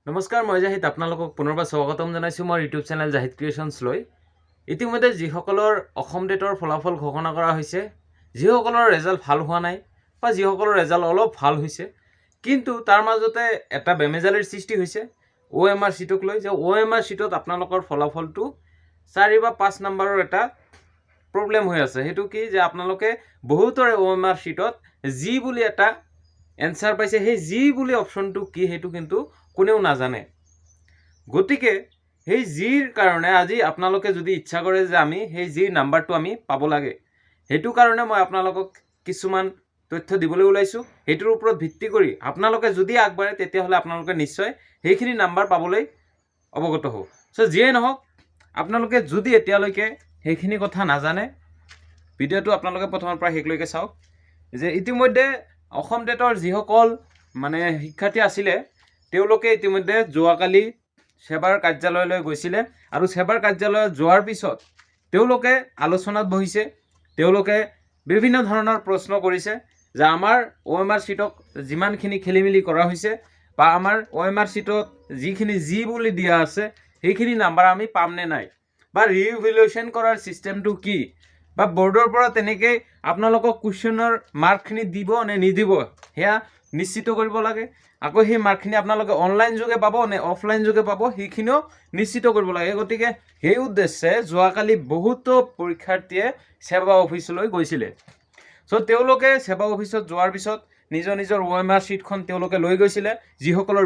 নমস্কাৰ, মই জাহিদ আপোনালোকক পুনৰবাৰ স্বাগতম জনাইছোঁ মোৰ ইউটিউব চেনেল জাহিদ ক্ৰিয়েশ্যনছ লৈ। ইতিমধ্যে যিসকলৰ অসম টেটৰ ফলাফল ঘোষণা কৰা হৈছে, যিসকলৰ ৰেজাল্ট ভাল হোৱা নাই বা যিসকলৰ ৰেজাল্ট অলপ ভাল হৈছে, কিন্তু তাৰ মাজতে এটা বেমেজালিৰ সৃষ্টি হৈছে OMR চিটক লৈ, যে OMR চিটত আপোনালোকৰ ফলাফলটো 4 বা 5 নম্বৰৰ এটা প্ৰব্লেম হৈ আছে। সেইটো কি যে আপোনালোকে বহুতৰে OMR চিটত জি বুলি এটা এনসাৰ পাইছে, সেই জি বুলি অপশ্যনটো কি সেইটো কিন্তু কোনেও নাজানে। গতিকে সেই জিৰ কাৰণে আজি আপোনালোকে যদি ইচ্ছা কৰে যে আমি সেই জিৰ নাম্বাৰটো আমি পাব লাগে, সেইটো কাৰণে মই আপোনালোকক কিছুমান তথ্য দিবলৈ ওলাইছোঁ। সেইটোৰ ওপৰত ভিত্তি কৰি আপোনালোকে যদি আগবাঢ়ে তেতিয়াহ'লে আপোনালোকে নিশ্চয় সেইখিনি নাম্বাৰ পাবলৈ অৱগত হ'ব। চ' যিয়ে নহওক, আপোনালোকে যদি এতিয়ালৈকে সেইখিনি কথা নাজানে, ভিডিঅ'টো আপোনালোকে প্ৰথমৰ পৰা শেষলৈকে চাওক। যে ইতিমধ্যে অসম টেটৰ যিসকল শিক্ষাৰ্থী আছিলে, তেওঁলোকে ইতিমধ্যে যোৱাকালি সেৱাৰ কাৰ্যালয়লৈ গৈছিলে আৰু সেৱাৰ কাৰ্যালয়ত যোৱাৰ পিছত তেওঁলোকে আলোচনাত বহিছে। তেওঁলোকে বিভিন্ন ধৰণৰ প্ৰশ্ন কৰিছে যে আমাৰ OMR চিটক যিমানখিনি খেলিমেলি কৰা হৈছে বা আমাৰ OMR চিটত যিখিনি জি বুলি দিয়া আছে সেইখিনি নাম্বাৰ আমি পাম নে নাই, বা ৰিভেলুৱেশ্যন কৰাৰ চিষ্টেমটো কি, বা বৰ্ডৰ পৰা তেনেকৈ আপোনালোকক কুৱেশ্যনৰ মাৰ্কখিনি দিব নে নিদিব সেয়া নিশ্চিত কৰিব লাগে। আকৌ সেই মাৰ্কখিনি আপোনালোকে অনলাইন যোগে পাব নে অফলাইন যোগে পাব সেইখিনিও নিশ্চিত কৰিব লাগে। গতিকে সেই উদ্দেশ্যে যোৱাকালি বহুতো পৰীক্ষাৰ্থীয়ে সেৱা অফিচলৈ গৈছিলে। চ' তেওঁলোকে সেৱা অফিচত যোৱাৰ পিছত নিজৰ নিজৰ OMR চিটখন তেওঁলোকে লৈ গৈছিলে, যিসকলৰ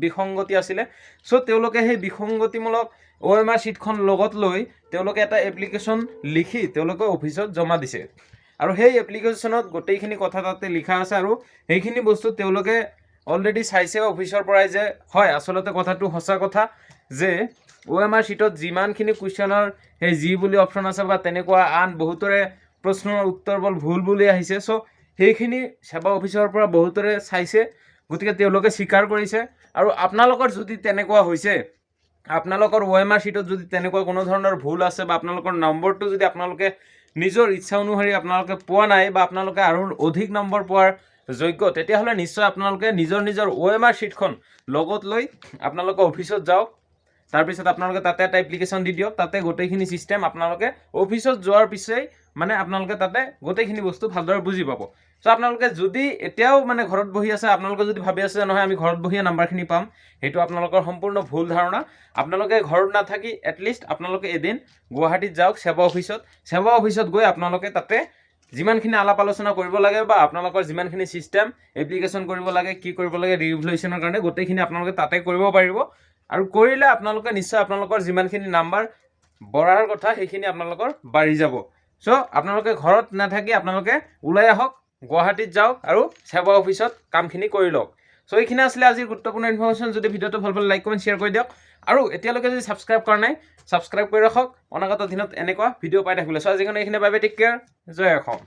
বিসংগতি আছিলে। চ' তেওঁলোকে সেই বিসংগতিমূলক OMR চিটখন লগত লৈ তেওঁলোকে এটা এপ্লিকেশ্যন লিখি তেওঁলোকে অফিচত জমা দিছে। আৰু সেই এপ্লিকেশ্যনত গোটেইখিনি কথা তাতে লিখা আছে আৰু সেইখিনি বস্তু তেওঁলোকে অলৰেডি চাইছে অফিচৰ পৰাই, যে হয় আচলতে কথাটো সঁচা কথা যে OMR চিটত যিমানখিনি কুৱেশ্যনৰ সেই জি বুলি অপশ্যন আছে বা তেনেকুৱা আন বহুতৰে প্ৰশ্নৰ উত্তৰ বল ভুল বুলি আহিছে। চ' সেইখিনি সেৱা অফিচৰ পৰা বহুতৰে চাইছে, গতিকে তেওঁলোকে স্বীকাৰ কৰিছে। আৰু আপোনালোকৰ যদি তেনেকুৱা হৈছে, আপোনালোকৰ OMR চিটত যদি তেনেকুৱা কোনো ধৰণৰ ভুল আছে বা আপোনালোকৰ নম্বৰটো যদি আপোনালোকে নিজৰ ইচ্ছা অনুসৰি আপোনালোকে পোৱা নাই বা আপোনালোকে আৰু অধিক নম্বৰ পোৱাৰ যোগ্য, তেতিয়াহ'লে নিশ্চয় আপোনালোকে নিজৰ নিজৰ OMR চিটখন লগত লৈ আপোনালোকে অফিচত যাওক। তাৰপিছত আপোনালোকে তাতে এটা এপ্লিকেশ্যন দি দিয়ক। তাতে গোটেইখিনি চিষ্টেম আপোনালোকে অফিচত যোৱাৰ পিছই আপোনালোকে তাতে গোটেইখিনি বস্তু ভালদৰে বুজি পাব। চ' আপোনালোকে যদি এতিয়াও ঘৰত বহি আছে, আপোনালোকে যদি ভাবি আছে নহয় আমি ঘৰত বহিয়ে নাম্বাৰখিনি পাম, সেইটো আপোনালোকৰ সম্পূৰ্ণ ভুল ধাৰণা। আপোনালোকে ঘৰত নাথাকি এটলিষ্ট আপোনালোকে এদিন গুৱাহাটীত যাওক সেৱা অফিচত। সেৱা অফিচত গৈ আপোনালোকে তাতে যিমানখিনি আলাপ আলোচনা কৰিব লাগে বা আপোনালোকৰ যিমানখিনি চিষ্টেম এপ্লিকেশ্যন কৰিব লাগে, কি কৰিব লাগে ৰিভেলুৱেশ্যনৰ কাৰণে, গোটেইখিনি আপোনালোকে তাতে কৰিব পাৰিব। আৰু কৰিলে আপোনালোকে নিশ্চয় আপোনালোকৰ যিমানখিনি নাম্বাৰ বঢ়াৰ কথা সেইখিনি আপোনালোকৰ বাঢ়ি যাব। চ' আপোনালোকে ঘৰত নাথাকি আপোনালোকে ওলাই আহক, গুৱাহাটীত যাওক আৰু সেৱা অফিচত কামখিনি কৰি লওক। চ' এইখিনি আছিলে আজিৰ গুৰুত্বপূৰ্ণ ইনফৰমেশ্যন। যদি ভিডিঅ'টো ভাল পালে লাইক কমেণ্ট শ্বেয়াৰ কৰি দিয়ক, আৰু এতিয়ালৈকে যদি ছাবস্ক্ৰাইব কৰা নাই ছাবস্ক্ৰাইব কৰি ৰাখক অনাগত দিনত এনেকুৱা ভিডিঅ' পাই থাকিবলৈ। চ' আজিকাৰণে এইখিনি বাবে টেক কেয়াৰ, জয় অসম।